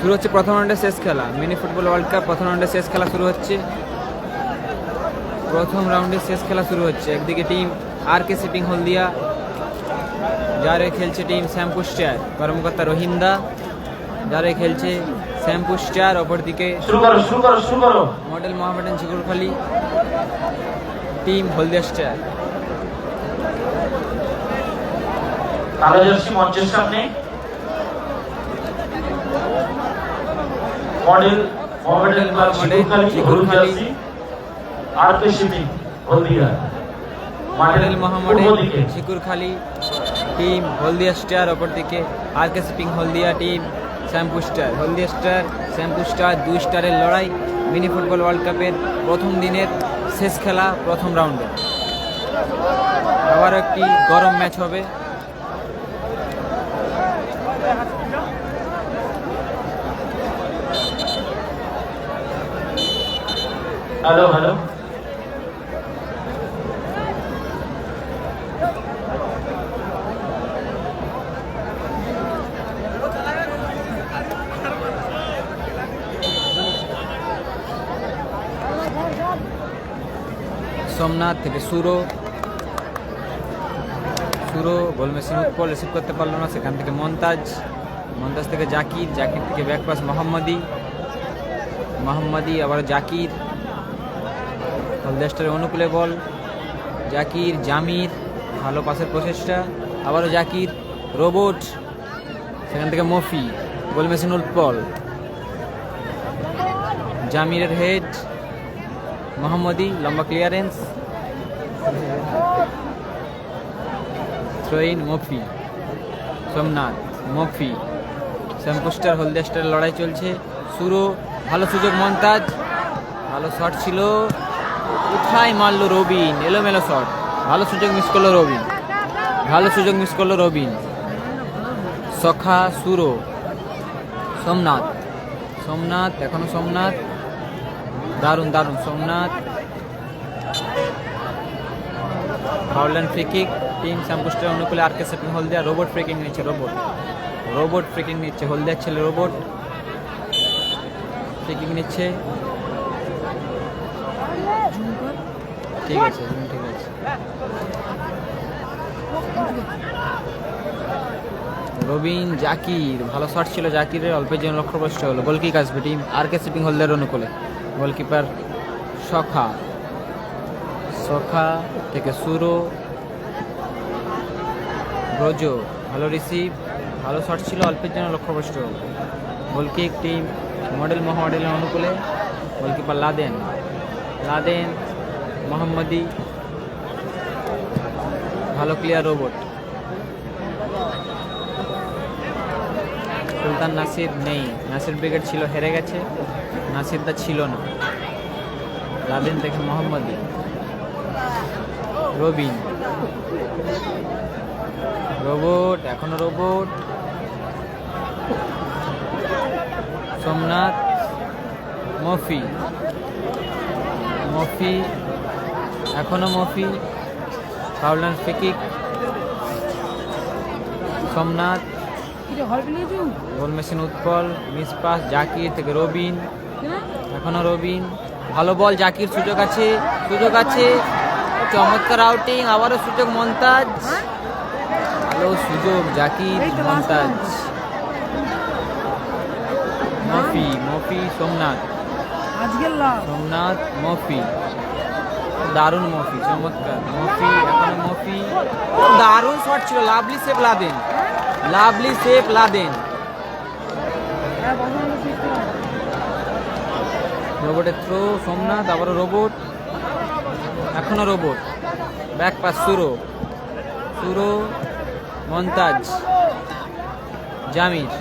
শুরু হচ্ছে প্রথম রাউন্ডের শেষ খেলা। মিনি ফুটবল ওয়ার্ল্ড কাপ প্রথম রাউন্ডের শেষ খেলা শুরু হচ্ছে। প্রথম রাউন্ডের শেষ খেলা শুরু হচ্ছে। একদিকে টিম আর.কে শিপিং হলদিয়া, যারে খেলছে টিম শ্যামপুস্টার, কর্মকর্তা রহিন্দা। যারে খেলছে শ্যামপুস্টার, অপরদিকে মডেল মোহামেডান ঝিকুরখালি, টিম হলদিয়া স্টার। কালো জার্সি মঞ্চের সামনে, মডেল মোহামেডান ক্লাব ঝিকুরখালি হলুদ জার্সি, আর.কে শিপিং হলদিয়া। মডেল মোহামেডান ঝিকুরখালি টিম হলদিয়া স্টার, অপরদিকে আর.কে শিপিং হলদিয়া টিম শ্যামপুস্টার। হলদিয়া স্টার শ্যামপুস্টার 2 স্টারের লড়াই মিনি ফুটবল ওয়ার্ল্ড কাপের প্রথম দিনের শেষ খেলা প্রথম রাউন্ডে। আবার একটি গরম ম্যাচ হবে। হ্যালো হ্যালো, সোমনাথ থেকে সুরো, গোল মেশিন উৎপল রিসিভ করতে পারলো না, সেখান থেকে মন্তাজ থেকে জাকির থেকে ব্যাকপাস মোহাম্মদি, আবার জাকির। হলদেস্টারের অনুকূলে বল, জাকির জামির, ভালো পাসের প্রচেষ্টা, আবারও জাকির, রোবট, সেখান থেকে মফি, গোল মেশিন উৎপল, জামিরের হেড, মোহাম্মদি লম্বা ক্লিয়ারেন্স, থ্রোইন মফি, সোমনাথ মফি, শ্যামপুস্টার হলদেস্টার লড়াই চলছে। সুরো, ভালো সুযোগ মন্তাজ, ভালো শট ছিল, কোথায় মারলো রবিন, এলোমেলো শট, ভালো সুযোগ মিস করলো রবিন, সখা, সুরো, সোমনাথ এখনো সোমনাথ, দারুণ Somnath. Foul free kick team Shampoo Star অনুকূলে R K shipping Haldia. Robot free kick নিচ্ছে, হলদিয়ার ছেলে রোবট ফ্রিকিং নিচ্ছে। ঠিক আছে। রবিন, জাকির, ভালো শট ছিল জাকিরের, অল্পের জন্য লক্ষ্যভ্রষ্ট হলো। গোলকিক আসবে টিম আর.কে শিপিং হলদিয়ার অনুকূলে। গোলকিপার সখা থেকে সুরো, ব্রজো, ভালো রিসিভ, ভালো শট ছিল, অল্পের জন্য লক্ষ্যভ্রষ্ট হলো। গোলকিক টিম মডেল মোহামেডানের অনুকূলে। গোলকিপার লাদেন মোহাম্মদি, ভালো ক্লিয়ার রোবট। সুলতান নাসির নেই, নাসির ব্রিগেড ছিল, হেরে গেছে, নাসিরদা ছিল না। লাদেন থেকে মোহাম্মদি, রবিন, রোবট, এখনো রোবট, সোমনাথ, মফি, এখনো Mofi, foul free kick, Somnath, goal machine Utpal, miss pass Zakir থেকে রবিন, এখনো রবিন, ভালো বল জাকির, সুযোগ আছে, চমৎকার আউটিং, আবারও সুযোগ মন্তাজ, ভালো সুযোগ জাকির, মন্তাজ, মফি, সোমনাথ, মফি, দারুণ মফি, চমৎকার মফি, এখনো মফি, দারুণ শট ছিল, লাভলি সেভ লাদেন, রোবটের থ্রো, সোমনাথ, আবারও রোবট, এখনো Robot, back pass Suro, Montaj, Jamir,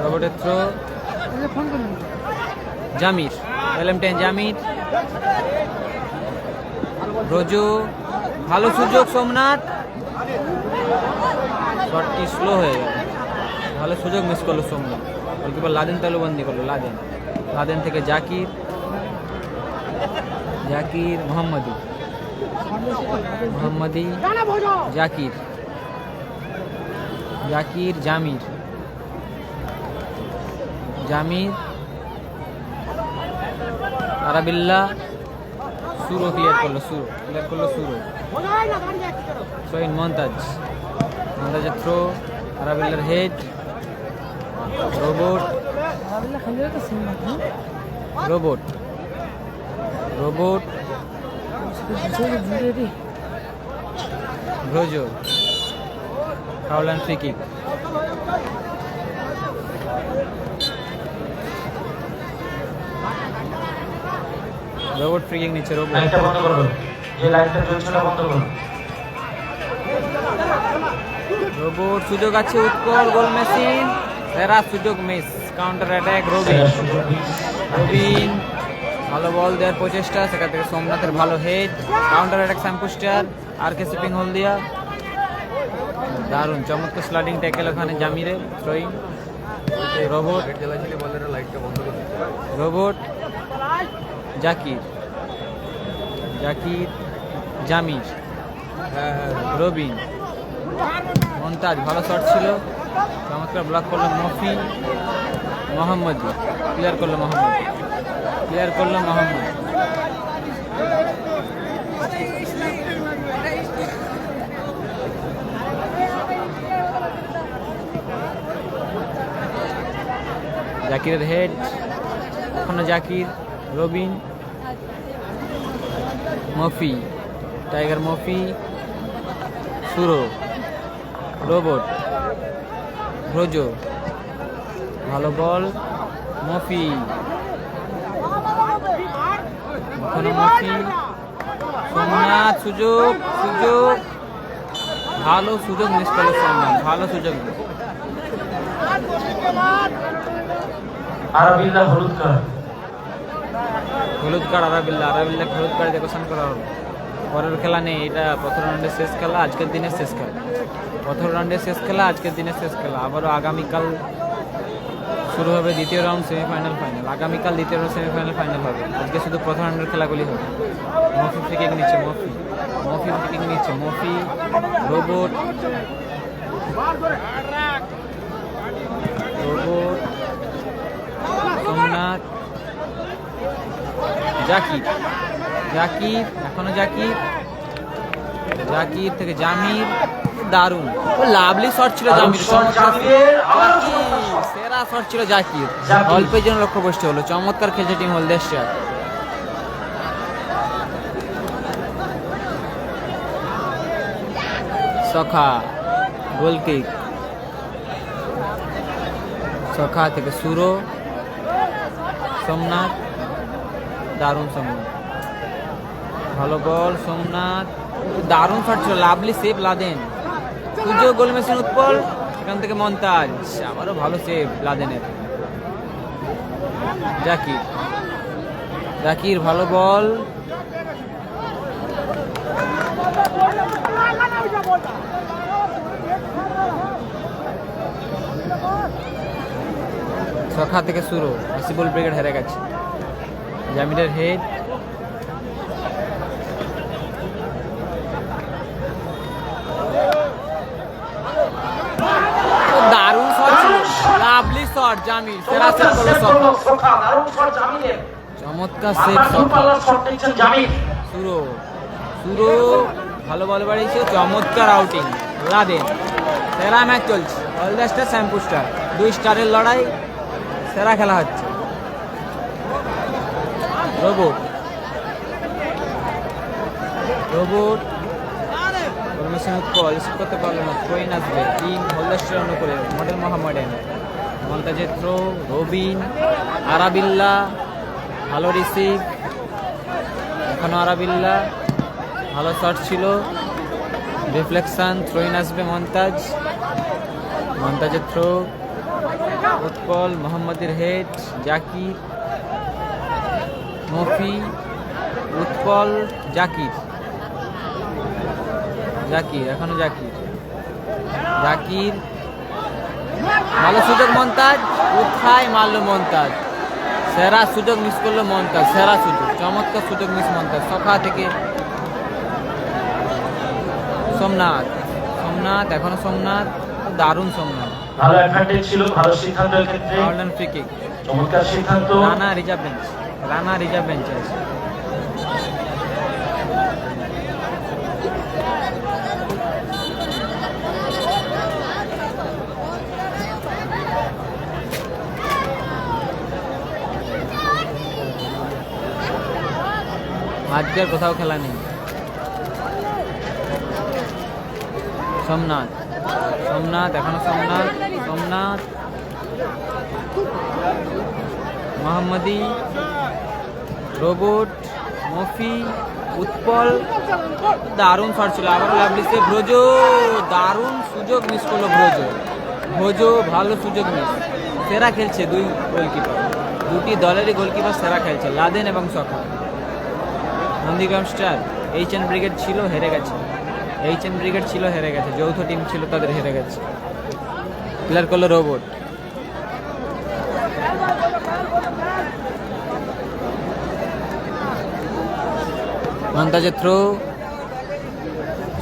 রোবটের থ্রো, জামির, LM10 জামির, ব্রজো, ভালো সুযোগ সোমনাথ, শটটি স্লো হয়ে গেল, ভালো সুযোগ মিস করলো সোমনাথ। গোলকিপার লাদেন তালুবন্দি করলো, লাদেন থেকে জাকির, মোহাম্মদি, মোহাম্মদী জাকির, জাকির জামির, জামির আরাবিল্লাহ, সুরো ক্লিয়ার করলো, সুরো সোহিন মমতাজ, মমতাজের থ্রো, আরাবিল্লার head, Robot, Robot, Robot, Brojo, foul and free kick. Robot free kick নিচ্ছে, রোবট লাইটটা বন্ধ করো, যে লাইটটা জ্বলছে না বন্ধ করো। রোবট, সুযোগ আছে, উৎকল, গোল মেশিন, সেরা সুযোগ miss, counter attack, Robin, Robin ভালো বল দেওয়ার প্রচেষ্টা, সেখান থেকে সোমনাথের ভালো head, counter attack Shampoo Star, R K shipping Haldia, দারুণ চমৎকার স্লাইডিং ট্যাকেল ওখানে জামিরে, throwing, Robot, Robot, Zakir, Zakir, Jamir, Robin, Momtaz ভালো শট ছিল, চমৎকার ব্লক করলো মফি, মোহাম্মদ ক্লিয়ার করলো, মোহাম্মদ ক্লিয়ার করলো, মোহাম্মদ জাকিরের হেড, এখনো জাকির, রবিন, মফি, টাইগার মফি, সুরো, রোবট, ব্রোজো ভালো বল, মফি, এখনো মফি, সোমনাথ, সুযোগ, সুযোগ, ভালো সুযোগ মিস করলো সোমনাথ, ভালো সুযোগ। আরাবিল্লাহ হলুদ কার্ড, হলুদ কার্ড আরাবিল্লাহ, আরাবিল্লাহ হলুদ কার্ড দেখোশন করা হলো। পরের খেলা নেই, এটা প্রথম রাউন্ডের শেষ খেলা, আজকের দিনের শেষ খেলা, প্রথম রাউন্ডের শেষ খেলা, আজকের দিনের শেষ খেলা। আবারও আগামীকাল শুরু হবে দ্বিতীয় রাউন্ড, সেমিফাইনাল, ফাইনাল। আগামীকাল দ্বিতীয় রাউন্ড, সেমিফাইনাল, ফাইনাল হবে। আজকে শুধু প্রথম রাউন্ডের খেলাগুলি হবে। মফি ফ্রি কিক নিচ্ছে, মফি, মফি ফ্রি কিক নিচ্ছে, মফি, রোবট, রোবট, সোমনাথ, জাকির, জাকির, এখনো জাকির, জাকির থেকে জামির, দারুণ লাভলি শট ছিল জামির, সেরা শট ছিল জাকির, অল্পের জন্য লক্ষ্যভ্রষ্ট হলো। চমৎকার খেলছে টিম হলদিয়া স্টার। সখা গোল কিক, সখা থেকে সুরো, সোমনাথ, দারুণ সোমনাথ, ভালো বল, সোমনাথ, দারুণ শট ছিল, লাভলি সেভ লাদেন, সুযোগ, গোল মেশিন, উৎপল, এখান থেকে মমতাজ, আবারও ভালো সেভ লাদেনের, জাকির, জাকির ভালো বল, সখা থেকে শুরু, রিসিবল ব্রিগেড হেরে গেছে, জামিরের হেড, দারুণ শট ছিল, লাভলি শট জামির, সেরা সেভ করলো সখা, দারুণ শট জামিরের, চমৎকার সেভ জামির, শুরু, শুরু ভালো বল বাড়িয়েছে, চমৎকার আউটিং লাদেন, সেরা ম্যাচ চলছে, হলদিয়া স্টার শ্যাম্পু স্টার, 2 স্টারের লড়াই, সেরা খেলা হচ্ছে। রোবট, রোবট পরমেশন উৎপল রিসিভ করতে পারলো না, থ্রোইন আসবে, টিম হলদিয়া স্টার অন্য করে, মডেল মোহাম্মডেন, মমতাজের থ্রো, রবিন, আরাবিল্লাহ ভালো রিসিভ, এখনো আরাবিল্লাহ ভালো শট ছিল, রিফ্লেকশন, থ্রোইন আসবে মমতাজ, মমতাজের থ্রো, উৎপল, মোহাম্মদের হেড, জাকির, মফি, উৎপল, জাকির, জাকির, এখনো জাকির, জাকির ভালো সুযোগ, মমতাজ কোথায় মারলো মমতাজ, সেরা সুযোগ মিস করলো মমতাজ, সেরা সুযোগ, চমৎকার সুযোগ মিস মমতাজ, সখা থেকে সোমনাথ, সোমনাথ এখনো সোমনাথ, দারুণ সোমনাথ। ভালো অ্যাডভান্টেজ ছিল, ভালো সিদ্ধান্তের ক্ষেত্রে ফাউল ফ্রি কিক। চমৎকার সিদ্ধান্ত। Rana reserve bench, Rana reserve বেঞ্চে আছে। আজকের কোথাও খেলা নেই। সোমনাথ, সোমনাথ এখনো সোমনাথ, সোমনাথ মোহাম্মদী, রোবট, মফি, উৎপল, দারুণ শট ছিল। আবার লাভলি সেভ। ব্রোজো, দারুণ সুযোগ মিস করলো ব্রোজো। ব্রোজো ভালো সুযোগ মিস। সেরা খেলছে দুই গোলকিপার, দুটি দলেরই গোলকিপার সেরা খেলছে, লাদেন এবং সখা। নন্দীগ্রাম স্টার এইচএন ব্রিগেড ছিল, হেরে গেছে। এইচএন ব্রিগেড ছিল, হেরে গেছে। যৌথ টিম ছিল, তাদের হেরে গেছে। ক্লিয়ার করলো রোবট। মন্তাজের থ্রো,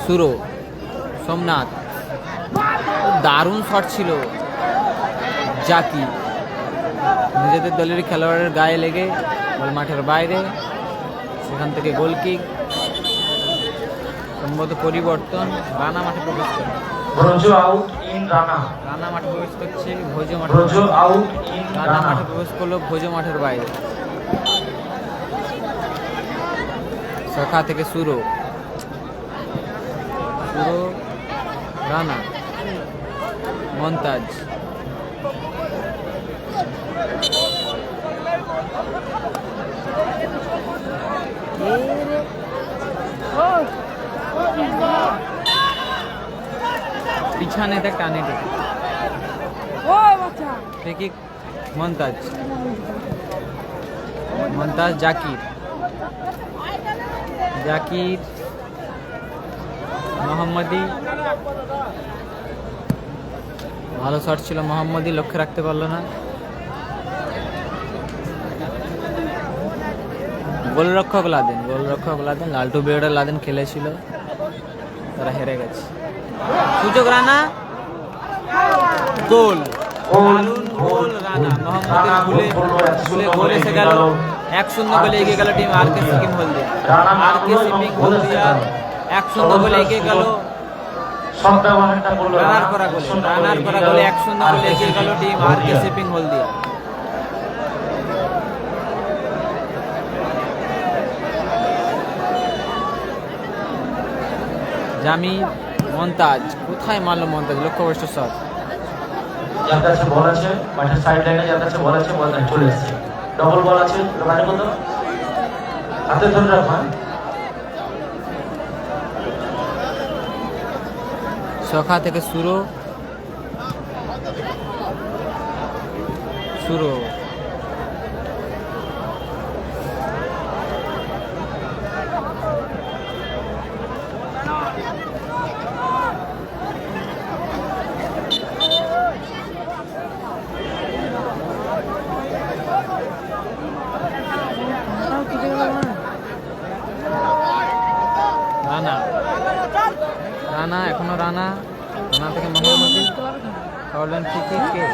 সুরো, সোমনাথ, দারুণ শট ছিল। জাকি নিজেদের দলের খেলোয়াড়ের গায়ে লেগে বল মাঠের বাইরে, সেখান থেকে গোল কিক। সম্ভবত পরিবর্তন, রানা মাঠে প্রবেশ করে। ব্রোজো আউট ইন রানা। রানা মাঠে প্রবেশ করছে, ভোজো মাঠে। ব্রোজো আউট ইন রানা রানা। মাঠে প্রবেশ করলো, ভোজো মাঠের বাইরে। শাখা থেকে সুরো, সুরো, রানা, মন্তাজ, পিছানে দেখ, টানে দেখ। ঠিক মন্তাজ, মন্তাজ, জাকির, জাকির, মোহাম্মদী, ভালো শট ছিল। মোহাম্মদী লক্ষ্য রাখতে পারলো না। গোলরক্ষক লাদেন, গোলরক্ষক লাদেন, লালটু বেড়া লাদেন খেলেছিল, তারা হেরে গেছে। সুযোগ রানা, গোল, দারুণ গোল রানা। মোহাম্মদের ভুলে গোল এসে গেল। 1-0 গোলে এগিয়ে গেল টিম আর কে সিকিম হলদিয়া। আর কে সিকিম হলদিয়া 1-0 গোলে এগিয়ে গেল। রানার করা গোলে, রানার করা গোলে 1-0 গোলে এগিয়ে গেল টিম আর কে সিকিম হলদিয়া। জামির, মন্তাজ, কোথায় মারলো মন্তাজ, লক্ষ্যভ্রষ্ট শট। যার কাছে বল আছে মাঠের সাইড লাইনে, যার কাছে বল আছে বল চলে এসেছে। ডবল বল আছে, মানে কত হাতে ধরে রাখবেন। সখা থেকে সুরো, সুরো, রানা, রানা এখনো রানা, রানা থেকে মোহাম্মদী। ফাউল ফ্রি কিক কে?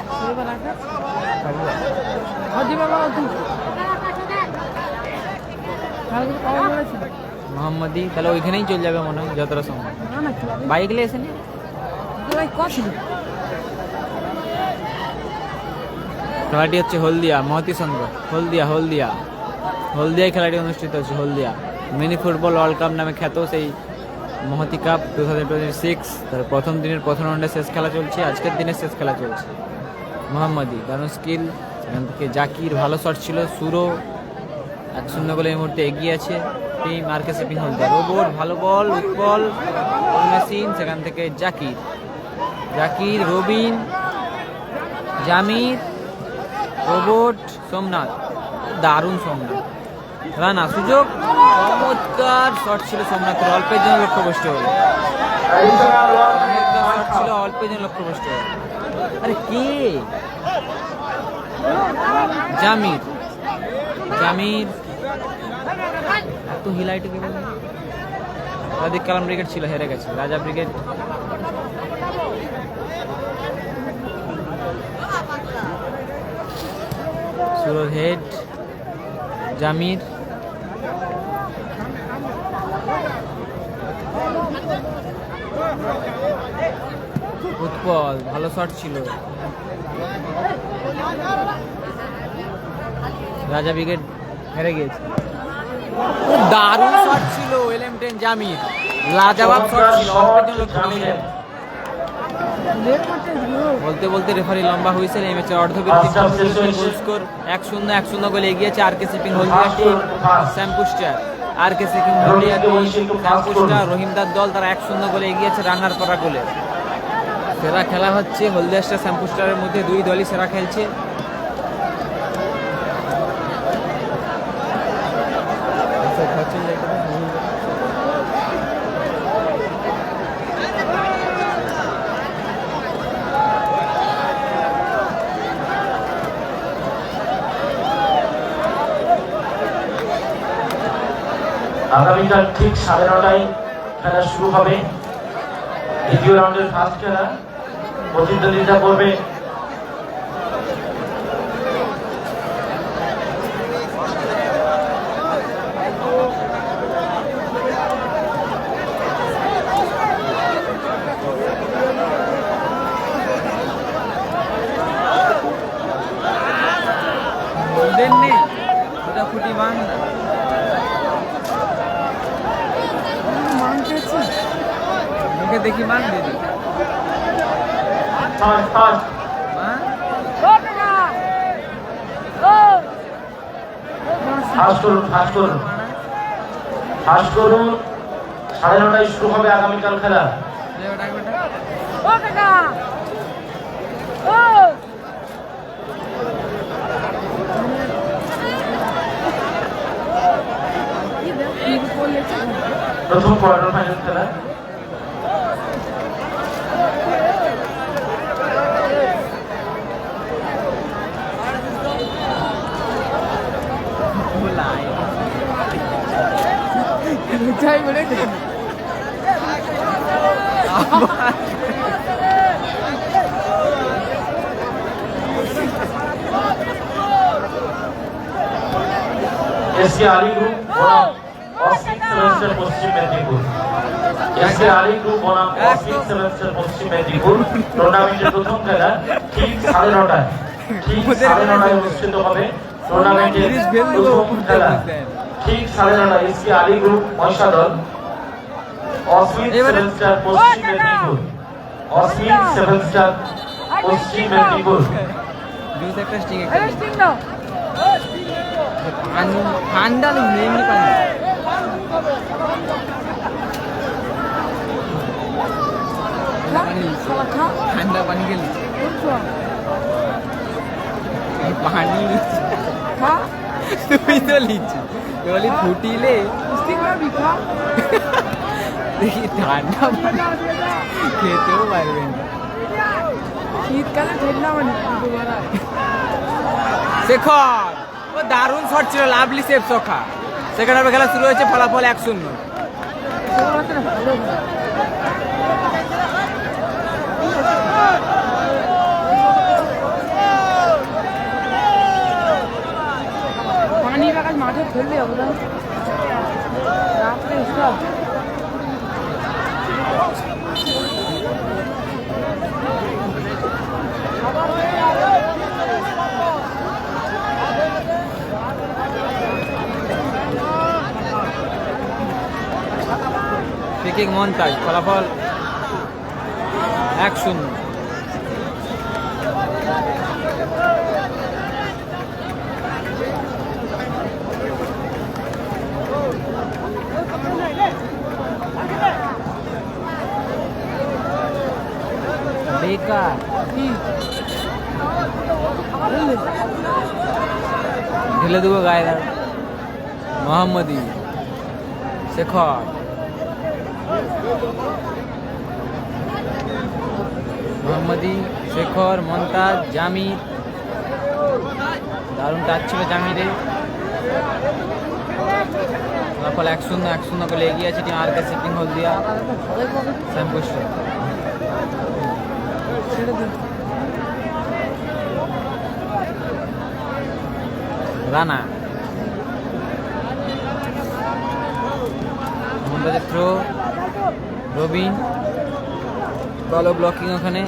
মোহাম্মদী, তাহলে ওইখানেই চলে যাবে মনে হয় যতটা সম্ভব। বাইক নিয়ে এসে নি খেলাটি হচ্ছে হলদিয়া মহতি সংঘ, হলদিয়া, হলদিয়া, হলদিয়ায় খেলাটি অনুষ্ঠিত হচ্ছে। হলদিয়া মিনি ফুটবল ওয়ার্ল্ড কাপ নামে খ্যাত সেই মহতি কাপ 2026, তার প্রথম দিনের প্রথম রাউন্ডে শেষ খেলা চলছে। আজকের দিনের শেষ খেলা চলছে। মোহাম্মদী দারুণ স্কিল, সেখান থেকে জাকির ভালো শট ছিল। সুরো 1-0 গোলে এই মুহূর্তে এগিয়ে আছে টিম আর কে সিকিম হলদিয়া। রোবট ভালো বল, উৎপল, মেশিন, সেখান থেকে জাকির, জাকির, রবিন, জামির, রোবট, সোমনাথ, দারুণ সোমনাথ। রানা সুযোগ, চমৎকার শট ছিল সোমনাথের, অল্পের জন্য লক্ষ্যভ্রষ্ট হলো। চমৎকার শট ছিল, অল্পের জন্য লক্ষ্যভ্রষ্ট হলো। আরে কে? জামির, জামির, এত হিলাইটে কে বলবে? সাদিক কালাম ব্রিগেড ছিল, হেরে গেছে। রাজা ব্রিগেড সুরর হেড, জামির, উৎপল ভালো শট ছিল। রাজা ব্রিগেড হেরে গিয়েছে। দারুণ শট ছিল LM10 জামির, লাজবাব শট ছিল। বলতে বলতে রেফারি লম্বা হুইসেল। এই ম্যাচে অর্ধবিরতি গোল স্কোর 1-0। 1-0 গোলে এগিয়েছে আরকেসি কিং হলদিয়া টিম শ্যাম্পুস্টার। আরকেসি কিং হলদিয়া টিম শ্যাম্পুস্টার রহিমদার দল, তারা 1-0 গোলে এগিয়েছে রান্নার করা গোলে। সেরা খেলা হচ্ছে হলদিয়া স্টার শ্যাম্পুস্টারের মধ্যে, দুই দলই সেরা খেলছে। আগামীকাল ঠিক 9:30টায় খেলা শুরু হবে। দ্বিতীয় রাউন্ডের ফার্স্ট খেলা প্রতিদ্বন্দ্বিতা করবে ফুটি মান মুখে দেখি মান দিদি ফার্স্ট করুন। 9:30টায় শুরু হবে আগামীকাল খেলা। প্রথম কোয়ার্টার ফাইনাল খেলা। এসকে আলী গ্রুপ বনাম অস্মিক সেভেন্সের পশ্চিম মেদিনীপুর। এসকে আলী গ্রুপ বনাম অস্মিক সেভেন্সের পশ্চিম মেদিনীপুর টুর্নামেন্টের প্রথম খেলা ঠিক 9:30টায় অনুষ্ঠিত হবে। টুর্নামেন্টের প্রথম খেলা ঠিক 9:30টায় এসকে আলী গ্রুপ মহিষাদল অস্মিক সেভেন্সের পশ্চিম মেদিনীপুর। অস্মিক সেভেন্সের পশ্চিম মেদিনীপুর। জুস একটা স্টিং পানি ঠান্ডা এমনি পানি ঠান্ডা পানি খেলি পানি তুই তো লিচ্ছি বলি ফুটিলে দেখি ঠান্ডা পানি খেতেও পারবেন শীতকালে ঠান্ডা পানি শেখর ও দারুণ শট ছিল, লাভলি সেভ সখা। সেকেন্ড হাফে খেলা শুরু হয়েছে, ফলাফল 1-0। পানি বাগান মাঠে ফেললে হবে না রাত্রে সব ফ্রিকিক মন্তাজ, ফলাফল 1-0। বেকার ঢেলে দেবো গায়ে। মোহাম্মদী, শেখর, মোহাম্মদী, শেখর, মন্তাজ, জামির। দারুণ টাচ ছিল জামিরে। ফলাফল 1-0 গোলে এগিয়ে আছে টিম আরকে শিপিং হলদিয়া শ্যামপুর স্টার। ছেড়ে দিন। রানা মোহাম্মদের থ্রো, রবিন ভালো ব্লকিং ওখানে।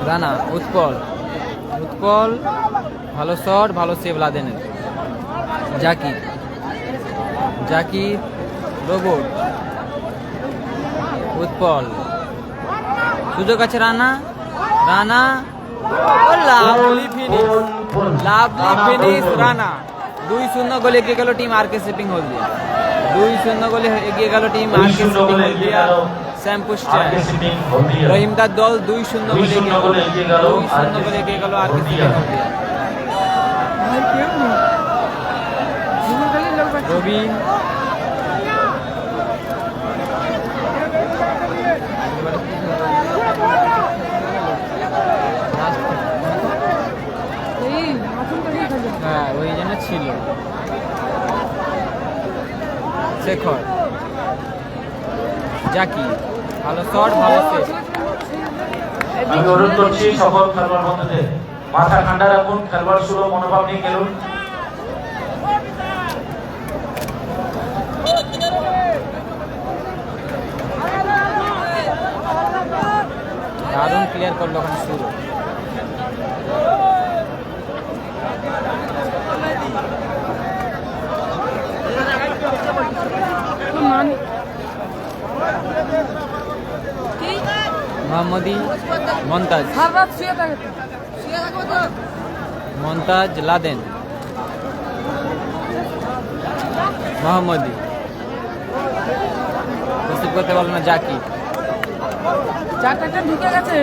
রানা, উৎপল ভালো শট, ভালো সেভ লাদেনের। জাকির রোবট, উৎপল, সুযোগ আছে। Rana lovely finish Rana. 2-0 গোলে এগিয়ে গেল টিম আরকে শিপিং হলদিয়া। 2-0 গোলে এগিয়ে গেল টিম আরকে শিপিং হলদিয়া শ্যামপুর স্টার। রহিমদার দল 2-0 গোলে এগিয়ে গেল আরকে শিপিং হলদিয়া। ভাই কেউ নেই। জীবন খালি লোক পাচ্ছে। রবিন এই মাথুন তো নিয়ে খেলে। হ্যাঁ ওই জন্য ছিল। শেখর, জাকি ভালো শট, ভালো সেভ। আমি অনুরোধ করছি সকল খেলোয়াড় বন্ধুদের মাথা ঠান্ডা রাখুন, খেলোয়াড় শুরু মনোভাব নিয়ে খেলুন। দারুণ ক্লিয়ার করলো ওখানে শুরু। মোহাম্মদি মন্তাজ, সারা রাত শুয়ে থাকে তো। মন্তাজ লাদেন, মোহাম্মদি রিসিভ করতে পারলো না। জাকি 4টা ঢুকে গেছে।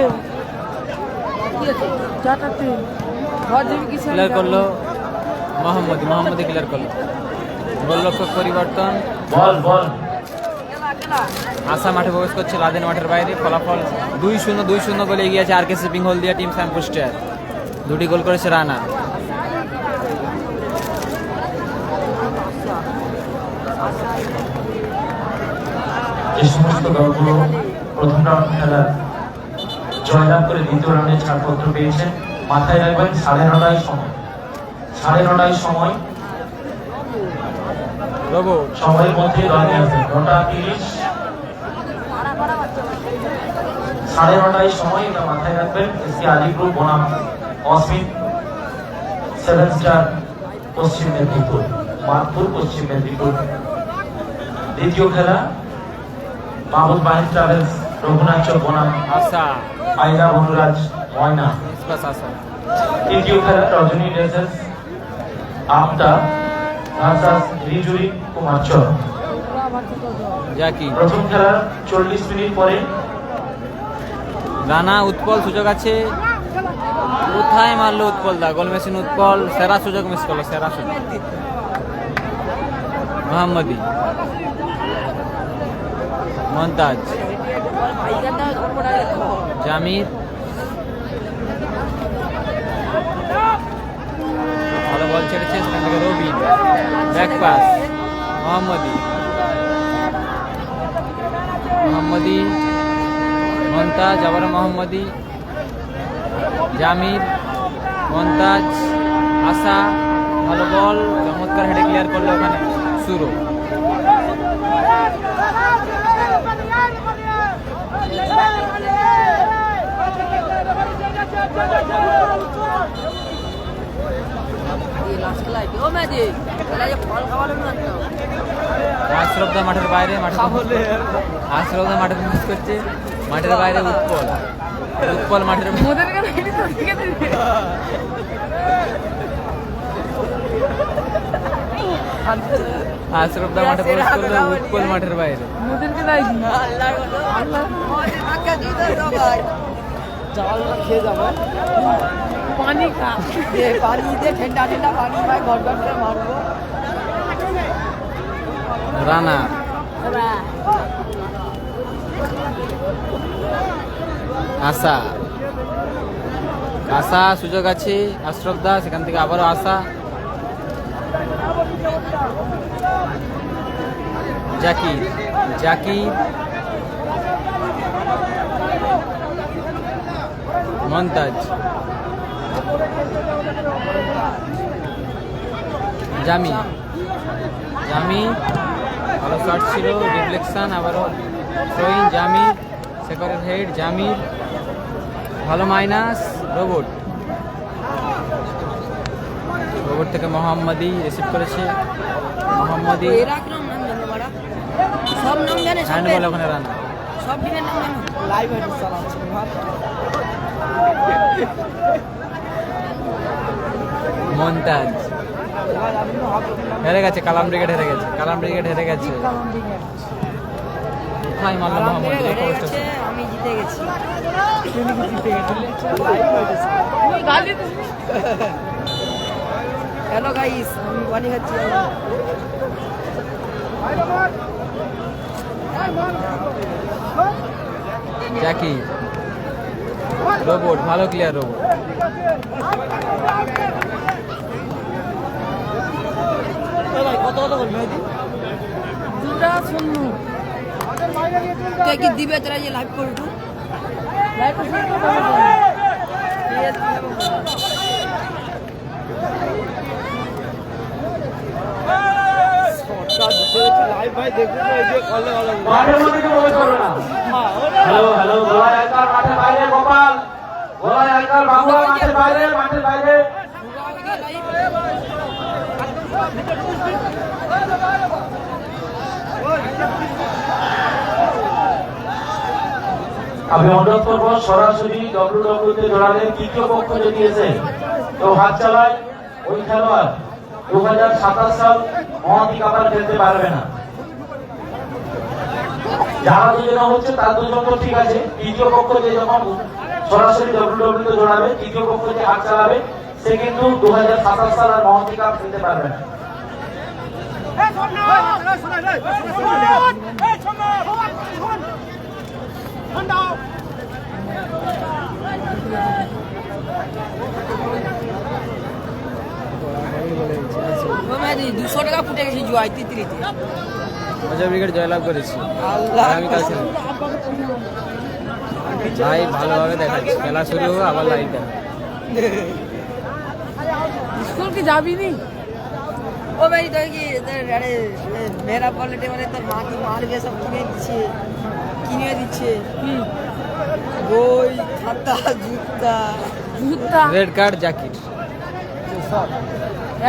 কি আছে? 4টা ট্রেন। ঘর যাবি কি? ক্লিয়ার করলো মোহাম্মদি ক্লিয়ার করলো। গোলরক্ষক পরিবর্তন, বল আশা মাঠে প্রবেশ করছে, লাদেন মাঠের বাইরে। ফলাফল 2-0 গোলে এগিয়ে আছে R K shipping Haldia team Shyampur star. 2টি গোল করেছে রানা। যে সমস্ত দলগুলো প্রথম রাউন্ড খেলার জয়লাভ করে দ্বিতীয় রাউন্ডে ছাড়পত্র পেয়েছেন মাথায় রাখবেন 9:30 সময়। 9:30 সময় রোবট সময়ের মধ্যে দলে আসবে। 9:30 9:30 সময় এটা মাথায় রাখবেন। এসকে আলী গ্রুপ বনাম অসমিত 7 স্টার পশ্চিম মেদিনীপুর, মানপুর পশ্চিম মেদিনীপুর। দ্বিতীয় খেলা মাহমুদ বাহিনী ট্রাভেলস রঘুনাথ চক বনাম আশা আইরা অনুরাজ ময়না। আশা তৃতীয় খেলা রজনী ড্রেসেস আমতা ভার্সাস রিজুরি কুমার চক। জাকি, প্রথম খেলার 40 মিনিট পরে রানা, উৎপল সুযোগ আছে। কোথায় মারলো উৎপল দা? গোল মেশিন উৎপল, সেরা সুযোগ মিস করলো, সেরা সুযোগ। মোহাম্মদি, মন্তাজ, জামির ভালো বল ছেড়েছে, সেখান থেকে রবিন ব্যাক পাস। মোহাম্মদি মন্তাজ, আবার মোহাম্মদি, জামির, মন্তাজ, আশা ভালো বল, চমৎকার হেডে ক্লিয়ার করলো ওখানে শুরু। আশরফদা মাঠের বাইরে, আশরফদা মাঠে প্রবেশ করছে, মাঠের বাইরে উৎপল মাঠের আশরফদা মাঠে প্রবেশ করলো, উৎপল মাঠের বাইরে। পানি খা, পানি দিয়ে ঠান্ডা ঠান্ডা পানি খাই, ঘর ঘর করে মারবো। রানা, আশা সুযোগ আছে, আশরফদা সেখান থেকে আবারও আশা, জাকির, জাকির, মন্তাজ, জামি, জামি ভালো শট ছিল, রিফ্লেকশন, আবারও থ্রোইং, জামির, শেখরের হেড, জামির ভালো মাইনাস, রোবট, রোবট থেকে মোহাম্মদি রিসিভ করেছে, মোহাম্মদি এরা কিরম নাম জানো বাড়া? সব নাম জানে সব হ্যান্ডবল ওখানে রান, সব টিমের নাম জানো? লাইভ হেড চালাচ্ছে ভাব। মন্তাজ এবার আমি তো হাত ধরে নাম হেরে গেছে, কালাম ব্রিগেড হেরে গেছে, কালাম ব্রিগেড হেরে গেছে, কালাম দিকে। কোথায় মারলো কালাম মোহাম্মদ, দিয়ে হেরে লক্ষ্য গেছে, করছে। আমি জিতে গেছি। তুমি কি জিতে গেছিলে? লাইভ হয়েছে। তুই গালি দিস। হ্যালো গাইস, আমি পানি খাচ্ছি। জাকির, রোবট ভালো ক্লিয়ার, রোবট দুটা শূন্য। তুই কি দিবে তোরা যে লাইভ করবি? লাইভ শুরু করে দাও। মাঠের মধ্যে কেউ প্রবেশ করবে না। হ্যালো হ্যালো, গোলায় আইকার মাঠের বাইরে, গোপাল গোলায় আইকার বাংলা মাঠের বাইরে, মাঠের বাইরে। আমি অনুরোধ করবো সরাসরি ডব্লিউডব্লিউতে জড়ালে তৃতীয় পক্ষ যদি এসে কেউ হাত চালায়, ওই খেলোয়াড় 2027 সাল মহাদি কাপার খেলতে পারবে না। যারা দুজনে হচ্ছে তার দুজন তো ঠিক আছে, তৃতীয় পক্ষ যে যখন সরাসরি ডব্লিউডব্লিউতে জড়াবে, তৃতীয় পক্ষ যে হাত চালাবে সে কিন্তু 2027 সাল আর মহাদি কাপ খেলতে পারবে না। ও মেদি 200 টাকা ফুটে গেছে জুয়াই তিতরিতে। মজা ব্রিগেড জয়লাভ করেছে। আল্লাহ আগামীকাল ছিল ভাই, ভালোভাবে দেখাচ্ছে, খেলা শুরু হবে আবার লাইভ দেখা। স্কুল কি যাবি নি? ও ভাই তো কি আরে মেরা পলিটে মানে তোর মা কি মারবে সব কিনে দিচ্ছে কি? বই খাতা জুতা। জুতা। রেড কার্ড জাকির,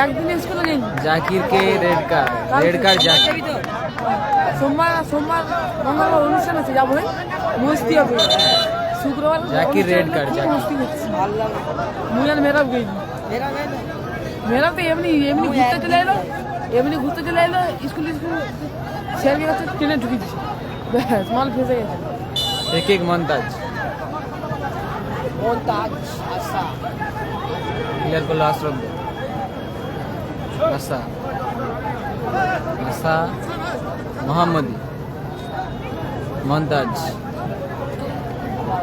একদিন স্কুলে নেই। জাকিরকে red card, red card Zakir. যাবি তো? সোমবার মঙ্গলবার অনুষ্ঠান আছে, যাবো না? মস্তি হবে। শুক্রবার জাকির red card, খুব জাকির। মস্তি হচ্ছে। ভালো লাগে মুই আর মেরাব গেছি। মেরা মেরা মেরা তো এমনি ঘুরতে চলে এলো, এমনি ঘুরতে চলে এলো, স্কুল স্যারকে কাছে ট্রেনে ঢুকে দিচ্ছে, ব্যাস মাল ফেসে গেছে। এক এক মন্তাজ মন্তাজ আশা ক্লিয়ার করলো আশরফ, আশা, আশা, মোহাম্মদি, মন্তাজ,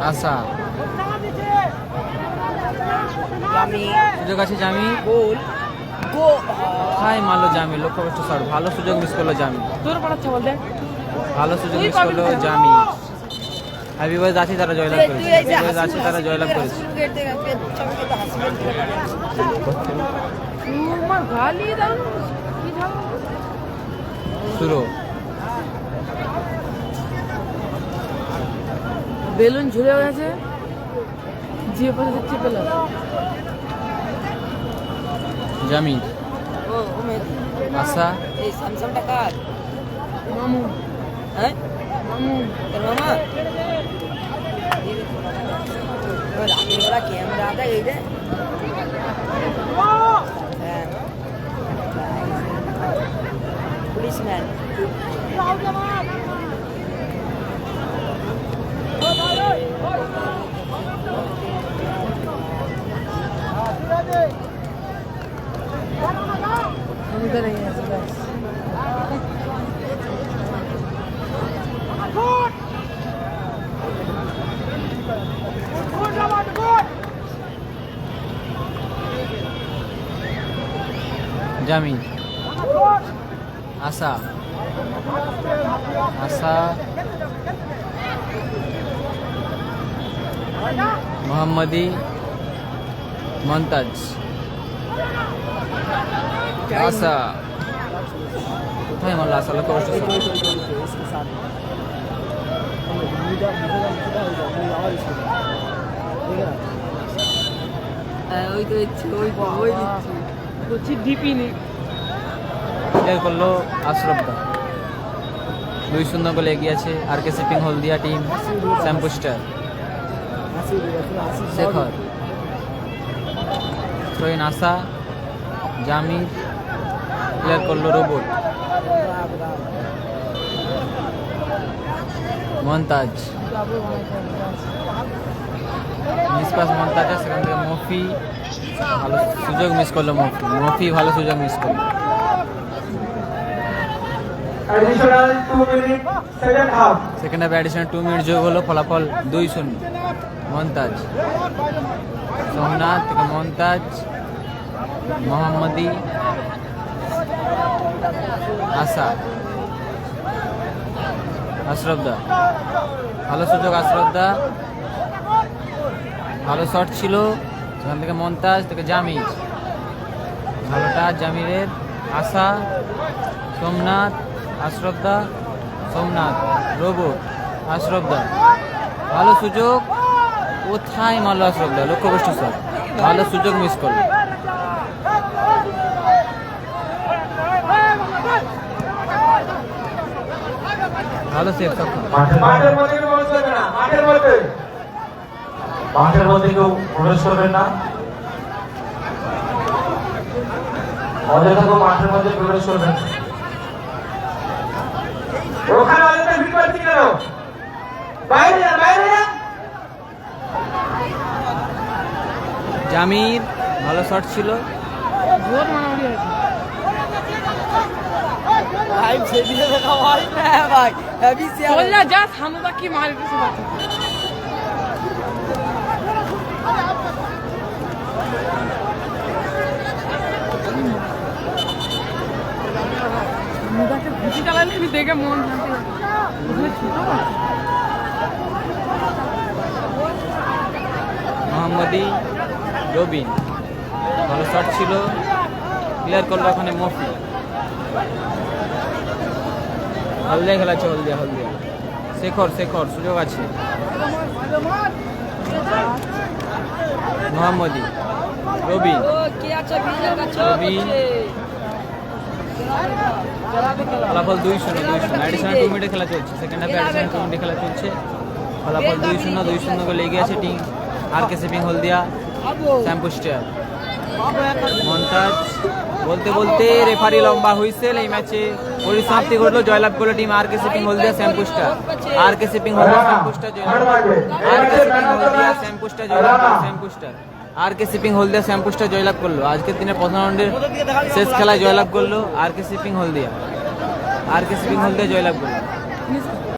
আশা, আমি সুযোগ আছে জামি, গোল গো হাই মারলো জামি, লক্ষ্য করছে শট, ভালো সুযোগ মিস করলো জামি, তোর পাঠাচ্ছে বল দেখ। ভালো সুযোগ মিস করলো জামি। হ্যাপি বয়েজ আছে তারা জয়লাভ করেছে, হ্যাপি বয়েজ আছে তারা জয়লাভ করেছে। তোমার গালি দাও কি দাও? শুরু বেলুন ঝুলে গেছে, যে পাশে চেপে পেল। জামি, ও মেদি আশা, এই স্যামসাংটা কার? মামু হ্যাঁ মামু তোর মামা ও রাতের বেলা ক্যামেরা দেখ এই যে হ্যাঁ পুলিশম্যান আমি তো নেই আছে ব্যাস। জামি, আশা, আশা, মোহাম্মদী, মমতাজ, আশা। কোথায় মারলো আশা? লক্ষ্য করছো? ওই তো ইচ্ছে ওই দিচ্ছি বলছি ডিপি নেই। ক্লিয়ার করলো আশরফদা। 2-0 গোলে এগিয়ে আছে R K shipping Haldia team. Shampoo Star, Shekhar, throw in আশা, জামির, ক্লিয়ার করলো রোবট, মমতাজ, মিসপাস মমতাজের, সেখান থেকে মফি, ভালো সুযোগ মিস করলো মফি ভালো সুযোগ মিস করলো। Additional 2 minutes, second half. Second হাফে অ্যাডিশনাল 2 মিনিট যোগ হলো, ফলাফল 2-0। মমতাজ, সোমনাথ থেকে মমতাজ, মোহাম্মদী, আশা, আশরফদা, ভালো সুযোগ আশরফদা, ভালো শট ছিল, সেখান থেকে মমতাজ থেকে জামির, ভালো টাচ জামিরের, আশা, সোমনাথ, আশরফদা, সোমনাথ, রোবট, আশরফদা, ভালো সুযোগ, কোথায় মারলো আশরফদা? লক্ষ্যভ্রষ্ট শট, ভালো সুযোগ মিস করলো। ভালো সেভ সক্ষম। মাঠের মধ্যে কেউ প্রবেশ করবে না, মাঠের মধ্যে কেউ প্রবেশ করবেন না। অযথা কেউ মাঠের মধ্যে প্রবেশ করবেন না। ওখানে অযথা ভিড় করছি কেন? বাইরে যান। জামির, ভালো শট ছিল, জোর মারামারি হয়েছে। ভাই সেদিকে দেখা হয় না ভাই হেভি সিয়ার চল যা সামনে কি মারি কিছু বাকি। মুদাকে ঘুষি চালালে আমি দেখে মন শান্তি হয়। ওখানে ছোট বাচ্চা। মোহাম্মদী, রবিন, ভালো শট ছিল, ক্লিয়ার করলো ওখানে মফি। হলদিয়া খেলাচ্ছে, হলদিয়া। শেখর সুযোগ আছে, মোহাম্মদী, রবিন, ও কে আছে বিজের কাছে রবিন, ফলাফল 2-0। অ্যাডিশনাল 2 মিনিটে খেলা চলছে, সেকেন্ড হাফে অ্যাডিশনাল 2 মিনিটে খেলা চলছে, ফলাফল 2-0 গোলে এগিয়ে আছে টিম আরকে শিপিং হলদিয়া শ্যাম্পু স্টার। মমতাজ, বলতে রেফারি লম্বা হুইসেল। এই ম্যাচে পরিসমাপ্তি ঘটলো, জয়লাভ করলো টিম আরকে শিপিং হলদিয়া শ্যাম্পু স্টার। আরকে শিপিং হলদিয়া শ্যাম্পু স্টার জয়লাভ করলো। আরকে শিপিং হলদিয়া শ্যাম্পু স্টার জয়লাভ করলো। শ্যাম্পু স্টার, আরকে শিপিং হলদিয়া শ্যাম্পু স্টার জয়লাভ করলো। আজকের দিনের প্রথম রাউন্ডের শেষ খেলায় জয়লাভ করলো আরকে শিপিং হলদিয়া। জয়লাভ করলো।